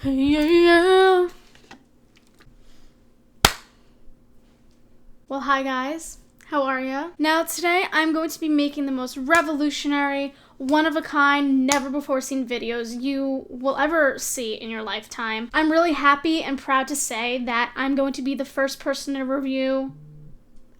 Yeah. Well, hi guys. How are ya? Now today I'm going to be making the most revolutionary, one-of-a-kind, never-before-seen videos you will ever see in your lifetime. I'm really happy and proud to say that I'm going to be the first person to review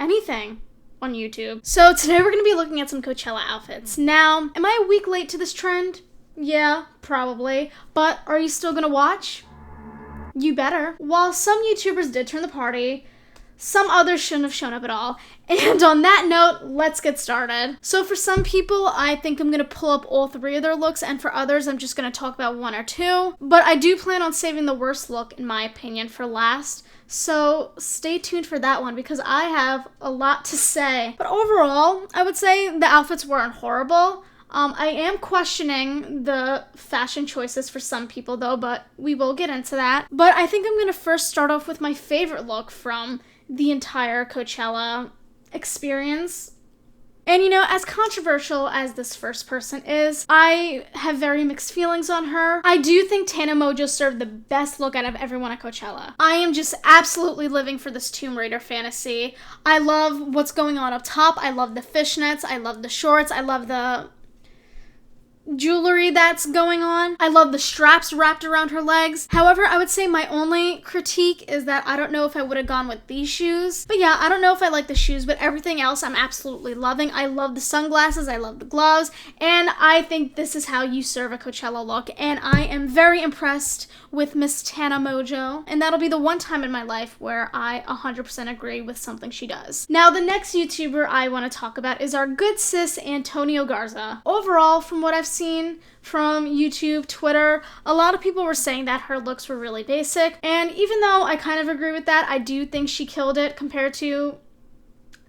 anything on YouTube. So today we're going to be looking at some Coachella outfits. Now, am I a week late to this trend? Yeah, probably. But are you still gonna watch? You better. While some YouTubers did turn the party, some others shouldn't have shown up at all. And on that note, let's get started. So for some people, I think I'm gonna pull up all three of their looks, and for others, I'm just gonna talk about one or two. But I do plan on saving the worst look, in my opinion, for last. So stay tuned for that one because I have a lot to say. But overall, I would say the outfits weren't horrible. I am questioning the fashion choices for some people though, but we will get into that. But I think I'm gonna first start off with my favorite look from the entire Coachella experience. And you know, as controversial as this first person is, I have very mixed feelings on her. I do think Tana Mongeau served the best look out of everyone at Coachella. I am just absolutely living for this Tomb Raider fantasy. I love what's going on up top. I love the fishnets. I love the shorts. I love the jewelry that's going on. I love the straps wrapped around her legs. However, I would say my only critique is that I don't know if I would have gone with these shoes. But yeah, I don't know if I like the shoes, but everything else I'm absolutely loving. I love the sunglasses, I love the gloves, and I think this is how you serve a Coachella look, and I am very impressed with Miss Tana Mongeau, and that'll be the one time in my life where I 100% agree with something she does. Now, the next YouTuber I want to talk about is our good sis, Antonio Garza. Overall, from what I've seen from YouTube, Twitter, a lot of people were saying that her looks were really basic, and even though I kind of agree with that, I do think she killed it compared to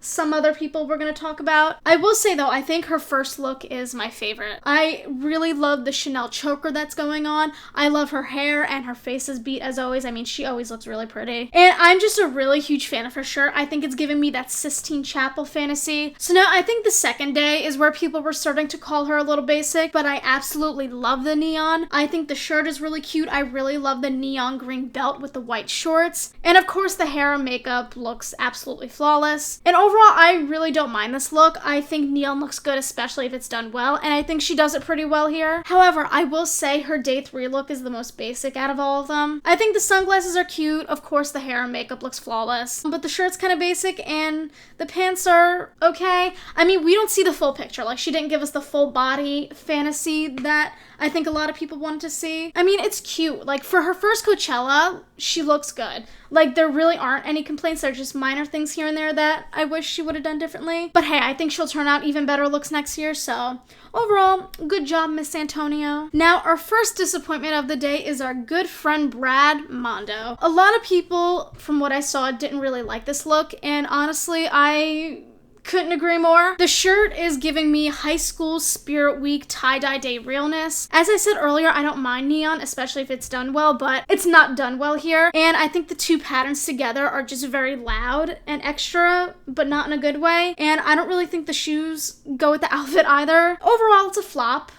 some other people we're going to talk about. I will say though, I think her first look is my favorite. I really love the Chanel choker that's going on. I love her hair, and her face is beat as always. I mean, she always looks really pretty. And I'm just a really huge fan of her shirt. I think it's giving me that Sistine Chapel fantasy. So now I think the second day is where people were starting to call her a little basic, but I absolutely love the neon. I think the shirt is really cute. I really love the neon green belt with the white shorts. And of course, the hair and makeup looks absolutely flawless. And overall, I really don't mind this look. I think neon looks good, especially if it's done well, and I think she does it pretty well here. However, I will say her day 3 look is the most basic out of all of them. I think the sunglasses are cute. Of course, the hair and makeup looks flawless, but the shirt's kind of basic, and the pants are okay. I mean, we don't see the full picture. Like, she didn't give us the full body fantasy that I think a lot of people wanted to see. I mean, it's cute. Like, for her first Coachella, she looks good. Like, there really aren't any complaints. There are just minor things here and there that I wish she would have done differently. But hey, I think she'll turn out even better looks next year, so overall, good job, Miss Antonio. Now, our first disappointment of the day is our good friend Brad Mondo. A lot of people, from what I saw, didn't really like this look, and honestly, I couldn't agree more. The shirt is giving me high school spirit week tie-dye day realness. As I said earlier, I don't mind neon, especially if it's done well, but it's not done well here. And I think the two patterns together are just very loud and extra, but not in a good way. And I don't really think the shoes go with the outfit either. Overall, it's a flop.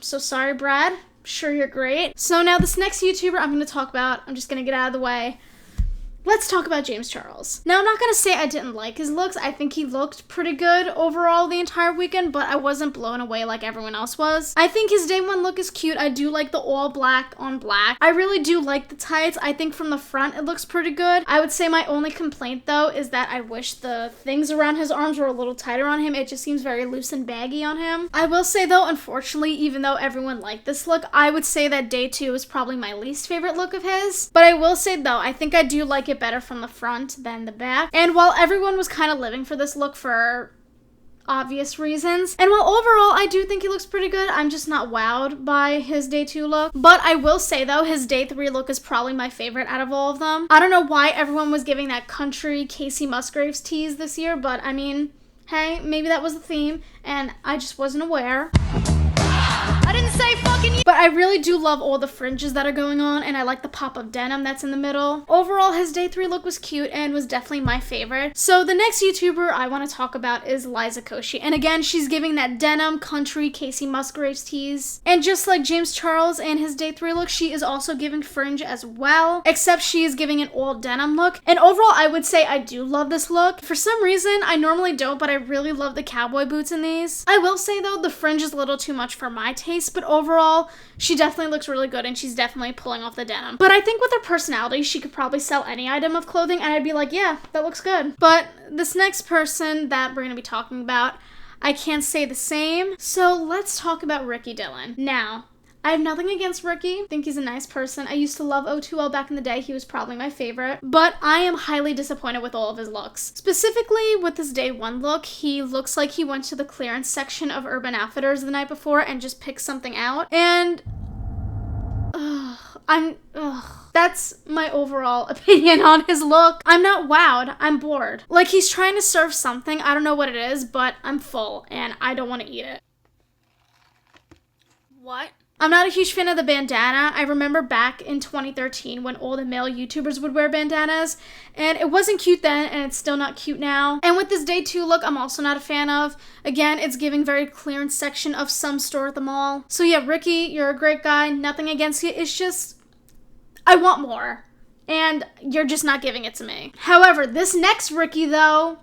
So sorry, Brad. Sure, you're great. So now this next YouTuber I'm going to talk about, I'm just going to get out of the way. Let's talk about James Charles. Now, I'm not going to say I didn't like his looks. I think he looked pretty good overall the entire weekend, but I wasn't blown away like everyone else was. I think his day 1 look is cute. I do like the all black on black. I really do like the tights. I think from the front it looks pretty good. I would say my only complaint though is that I wish the things around his arms were a little tighter on him. It just seems very loose and baggy on him. I will say though, unfortunately, even though everyone liked this look, I would say that day 2 is probably my least favorite look of his. But I will say though, I think I do like it better from the front than the back. And while everyone was kind of living for this look for obvious reasons, and while overall I do think he looks pretty good, I'm just not wowed by his day 2 look. But I will say though, his day 3 look is probably my favorite out of all of them. I don't know why everyone was giving that country Casey Musgraves tease this year, but I mean, hey, maybe that was the theme and I just wasn't aware. I didn't say fucking you. But I really do love all the fringes that are going on, and I like the pop of denim that's in the middle. Overall, his day 3 look was cute and was definitely my favorite. So the next YouTuber I want to talk about is Liza Koshy. And again, she's giving that denim, country, Casey Musgraves tease. And just like James Charles and his day 3 look, she is also giving fringe as well, except she is giving an all denim look. And overall, I would say I do love this look. For some reason, I normally don't, but I really love the cowboy boots in these. I will say though, the fringe is a little too much for my taste, but overall, she definitely looks really good and she's definitely pulling off the denim. But I think with her personality, she could probably sell any item of clothing and I'd be like, yeah, that looks good. But this next person that we're gonna be talking about, I can't say the same. So let's talk about Ricky Dillon. Now, I have nothing against Ricky. I think he's a nice person. I used to love O2L back in the day. He was probably my favorite. But I am highly disappointed with all of his looks. Specifically with his day 1 look, he looks like he went to the clearance section of Urban Outfitters the night before and just picked something out. And that's my overall opinion on his look. I'm not wowed. I'm bored. Like, he's trying to serve something. I don't know what it is, but I'm full and I don't want to eat it. What? I'm not a huge fan of the bandana. I remember back in 2013 when all the male YouTubers would wear bandanas, and it wasn't cute then, and it's still not cute now. And with this day 2 look, I'm also not a fan of. Again, it's giving very clearance section of some store at the mall. So yeah, Ricky, you're a great guy. Nothing against you. It's just, I want more, and you're just not giving it to me. However, this next Ricky though,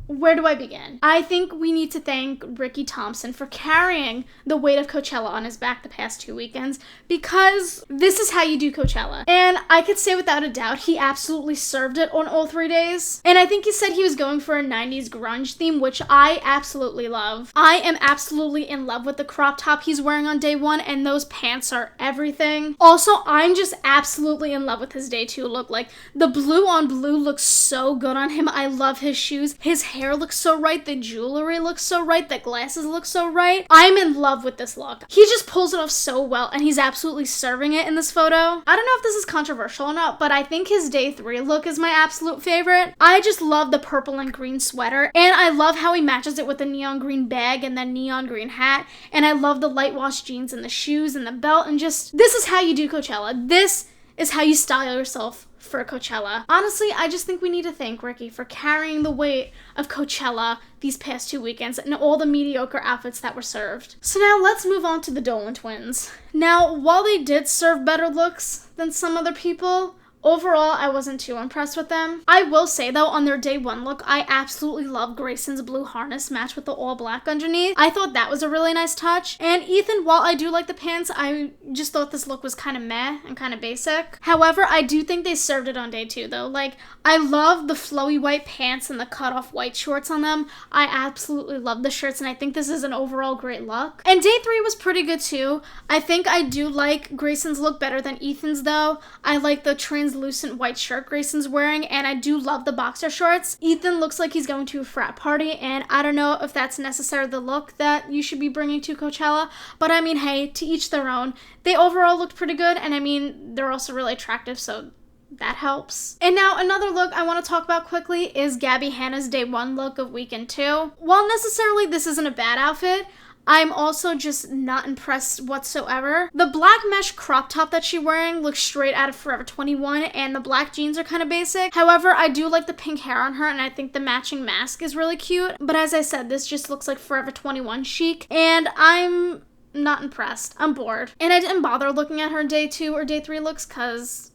where do I begin? I think we need to thank Ricky Thompson for carrying the weight of Coachella on his back the past 2 weekends, because this is how you do Coachella. And I could say without a doubt, he absolutely served it on all 3 days. And I think he said he was going for a 90s grunge theme, which I absolutely love. I am absolutely in love with the crop top he's wearing on day 1, and those pants are everything. Also, I'm just absolutely in love with his day 2 look. Like, the blue on blue looks so good on him. I love his shoes. His hair looks so right, the jewelry looks so right, the glasses look so right. I'm in love with this look. He just pulls it off so well, and he's absolutely serving it in this photo. I don't know if this is controversial or not, but I think his day 3 look is my absolute favorite. I just love the purple and green sweater, and I love how he matches it with the neon green bag and then neon green hat, and I love the light wash jeans and the shoes and the belt, and just, this is how you do Coachella. This is how you style yourself for Coachella. Honestly, I just think we need to thank Ricky for carrying the weight of Coachella these past 2 weekends and all the mediocre outfits that were served. So now let's move on to the Dolan twins. Now, while they did serve better looks than some other people, overall, I wasn't too impressed with them. I will say, though, on their day 1 look, I absolutely love Grayson's blue harness matched with the all black underneath. I thought that was a really nice touch. And Ethan, while I do like the pants, I just thought this look was kind of meh and kind of basic. However, I do think they served it on day 2, though. Like, I love the flowy white pants and the cut-off white shorts on them. I absolutely love the shirts, and I think this is an overall great look. And day 3 was pretty good, too. I think I do like Grayson's look better than Ethan's, though. I like the translucent white shirt Grayson's wearing, and I do love the boxer shorts. Ethan looks like he's going to a frat party, and I don't know if that's necessarily the look that you should be bringing to Coachella, but I mean, hey, to each their own. They overall looked pretty good, and I mean, they're also really attractive, so that helps. And now another look I want to talk about quickly is Gabby Hanna's day 1 look of weekend 2. While necessarily this isn't a bad outfit, I'm also just not impressed whatsoever. The black mesh crop top that she's wearing looks straight out of Forever 21, and the black jeans are kind of basic. However, I do like the pink hair on her, and I think the matching mask is really cute. But as I said, this just looks like Forever 21 chic, and I'm not impressed. I'm bored. And I didn't bother looking at her day 2 or day 3 looks because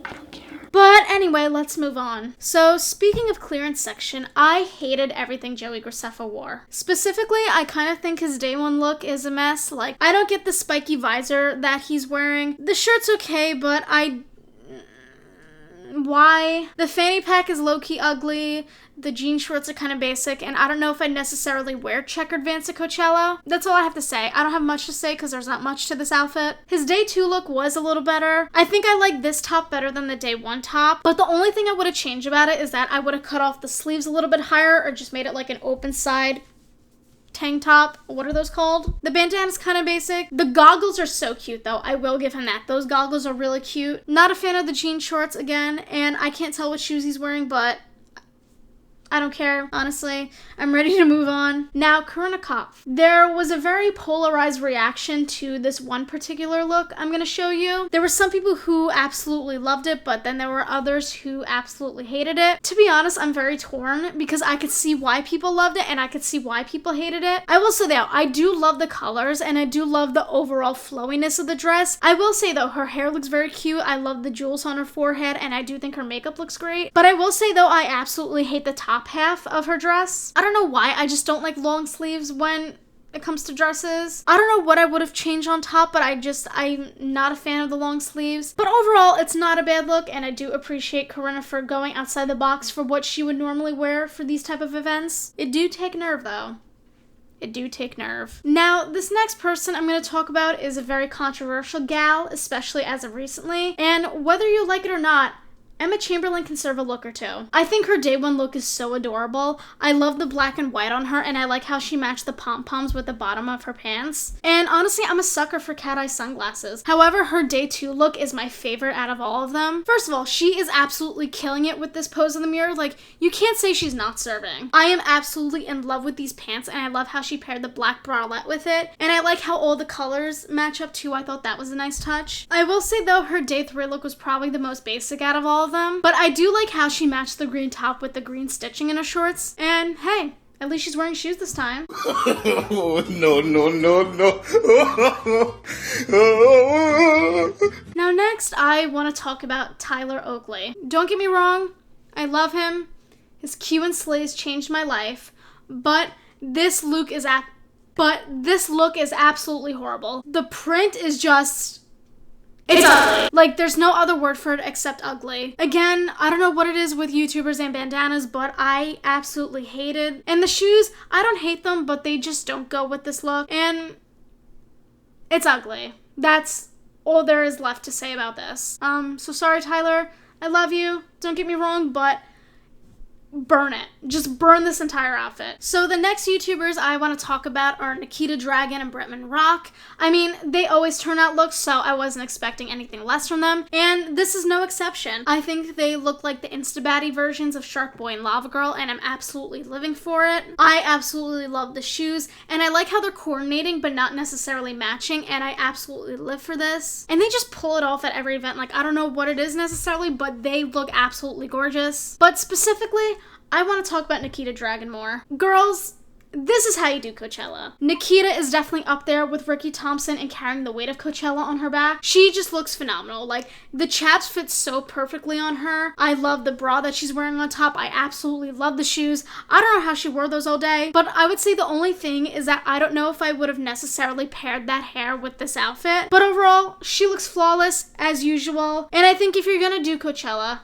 I don't care. But anyway, let's move on. So speaking of clearance section, I hated everything Joey Graceffa wore. Specifically, I kind of think his day 1 look is a mess. Like, I don't get the spiky visor that he's wearing. The shirt's okay, but why? The fanny pack is low-key ugly. The jean shorts are kind of basic, and I don't know if I'd necessarily wear checkered Vans to Coachella. That's all I have to say. I don't have much to say because there's not much to this outfit. His day 2 look was a little better. I think I like this top better than the day 1 top, but the only thing I would have changed about it is that I would have cut off the sleeves a little bit higher or just made it like an open side tank top. What are those called? The bandana's kind of basic. The goggles are so cute, though. I will give him that. Those goggles are really cute. Not a fan of the jean shorts again, and I can't tell what shoes he's wearing, but I don't care, honestly. I'm ready to move on. Now, Corinna Kopf. There was a very polarized reaction to this one particular look I'm gonna show you. There were some people who absolutely loved it, but then there were others who absolutely hated it. To be honest, I'm very torn because I could see why people loved it and I could see why people hated it. I will say though, I do love the colors and I do love the overall flowiness of the dress. I will say though, her hair looks very cute. I love the jewels on her forehead and I do think her makeup looks great. But I will say though, I absolutely hate the top half of her dress. I don't know why, I just don't like long sleeves when it comes to dresses. I don't know what I would have changed on top, but I'm not a fan of the long sleeves. But overall, it's not a bad look, and I do appreciate Corinna for going outside the box for what she would normally wear for these type of events. It do take nerve though. It do take nerve. Now, this next person I'm going to talk about is a very controversial gal, especially as of recently. And whether you like it or not, Emma Chamberlain can serve a look or two. I think her day one look is so adorable. I love the black and white on her, and I like how she matched the pom-poms with the bottom of her pants. And honestly, I'm a sucker for cat eye sunglasses. However, her day two look is my favorite out of all of them. First of all, she is absolutely killing it with this pose in the mirror. Like, you can't say she's not serving. I am absolutely in love with these pants, and I love how she paired the black bralette with it. And I like how all the colors match up too. I thought that was a nice touch. I will say though, her day three look was probably the most basic out of all of them, but I do like how she matched the green top with the green stitching in her shorts, and hey, at least she's wearing shoes this time. Oh, no. Now next, I want to talk about Tyler Oakley. Don't get me wrong, I love him. His Q and slays changed my life, but this look is absolutely horrible. The print is just... it's ugly. Like, there's no other word for it except ugly. Again, I don't know what it is with YouTubers and bandanas, but I absolutely hate it. And the shoes, I don't hate them, but they just don't go with this look. And it's ugly. That's all there is left to say about this. So sorry, Tyler. I love you. Don't get me wrong, but burn it. Just burn this entire outfit. So the next YouTubers I want to talk about are Nikita Dragon and Bretman Rock. I mean, they always turn out looks, so I wasn't expecting anything less from them, and this is no exception. I think they look like the Instabatty versions of Shark Boy and Lava Girl, and I'm absolutely living for it. I absolutely love the shoes, and I like how they're coordinating but not necessarily matching, and I absolutely live for this. And they just pull it off at every event. Like, I don't know what it is necessarily, but they look absolutely gorgeous. But specifically, I want to talk about Nikita Dragon more. Girls, this is how you do Coachella. Nikita is definitely up there with Ricky Thompson and carrying the weight of Coachella on her back. She just looks phenomenal. Like, the chaps fit so perfectly on her. I love the bra that she's wearing on top. I absolutely love the shoes. I don't know how she wore those all day, but I would say the only thing is that I don't know if I would have necessarily paired that hair with this outfit. But overall, she looks flawless as usual. And I think if you're gonna do Coachella,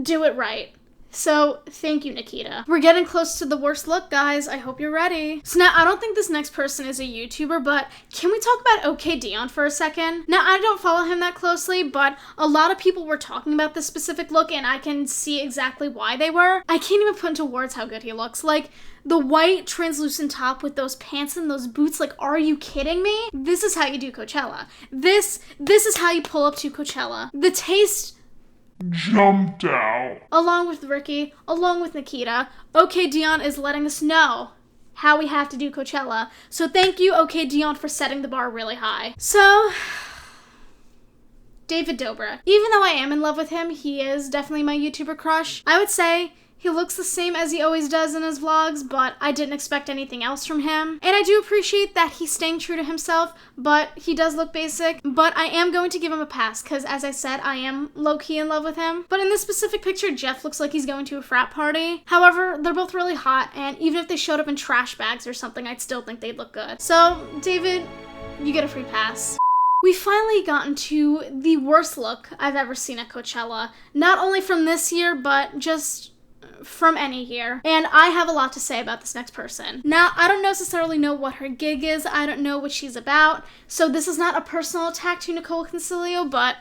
do it right. So, thank you, Nikita. We're getting close to the worst look, guys. I hope you're ready. So now, I don't think this next person is a YouTuber, but can we talk about OK Dion for a second? Now, I don't follow him that closely, but a lot of people were talking about this specific look, and I can see exactly why they were. I can't even put into words how good he looks. Like, the white translucent top with those pants and those boots, like, are you kidding me? This is how you do Coachella. This is how you pull up to Coachella. The taste Jumped out. Along with Ricky, along with Nikita, OK Dion is letting us know how we have to do Coachella. So thank you, OK Dion, for setting the bar really high. So, David Dobrik. Even though I am in love with him, he is definitely my YouTuber crush. I would say he looks the same as he always does in his vlogs, but I didn't expect anything else from him. And I do appreciate that he's staying true to himself, but he does look basic. But I am going to give him a pass, because as I said, I am low-key in love with him. But in this specific picture, Jeff looks like he's going to a frat party. However, they're both really hot, and even if they showed up in trash bags or something, I'd still think they'd look good. So, David, you get a free pass. We finally gotten to the worst look I've ever seen at Coachella. Not only from this year, but just from any year. And I have a lot to say about this next person. Now, I don't necessarily know what her gig is. I don't know what she's about. So this is not a personal attack to Nicole Concilio, but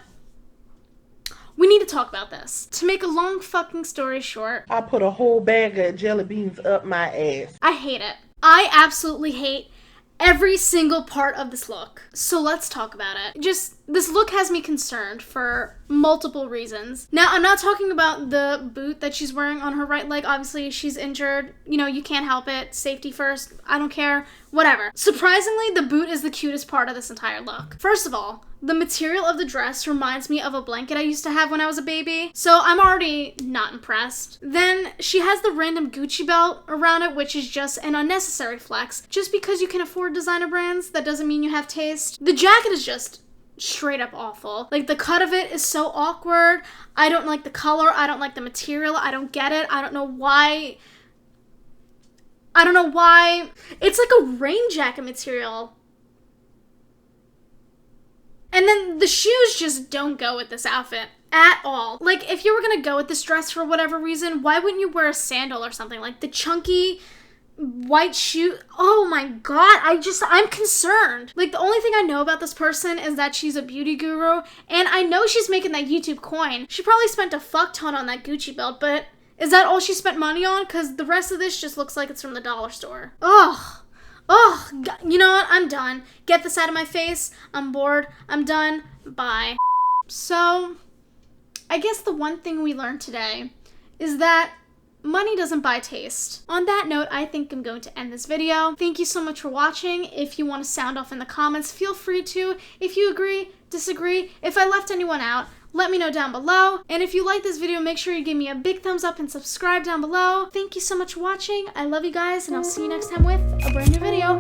we need to talk about this. To make a long fucking story short, I put a whole bag of jelly beans up my ass. I hate it. I absolutely hate every single part of this look. So let's talk about it. Just This look has me concerned for multiple reasons. Now, I'm not talking about the boot that she's wearing on her right leg. Obviously, she's injured. You know, you can't help it. Safety first. I don't care. Whatever. Surprisingly, the boot is the cutest part of this entire look. First of all, the material of the dress reminds me of a blanket I used to have when I was a baby, so I'm already not impressed. Then, she has the random Gucci belt around it, which is just an unnecessary flex. Just because you can afford designer brands, that doesn't mean you have taste. The jacket is just straight up awful. Like, the cut of it is so awkward. I don't like the color. I don't like the material. I don't get it. I don't know why. It's like a rain jacket material. And then the shoes just don't go with this outfit at all. Like, if you were gonna go with this dress for whatever reason, why wouldn't you wear a sandal or something? Like, the chunky white shoe. Oh my god, I'm concerned. Like, the only thing I know about this person is that she's a beauty guru, and I know she's making that YouTube coin. She probably spent a fuck ton on that Gucci belt, but is that all she spent money on? Because the rest of this just looks like it's from the dollar store. Ugh. You know what? I'm done. Get this out of my face. I'm bored. I'm done. Bye. So, I guess the one thing we learned today is that money doesn't buy taste. On that note, I think I'm going to end this video. Thank you so much for watching. If you want to sound off in the comments, feel free to. If you agree, disagree, if I left anyone out, let me know down below. And if you like this video, make sure you give me a big thumbs up and subscribe down below. Thank you so much for watching. I love you guys, and I'll see you next time with a brand new video.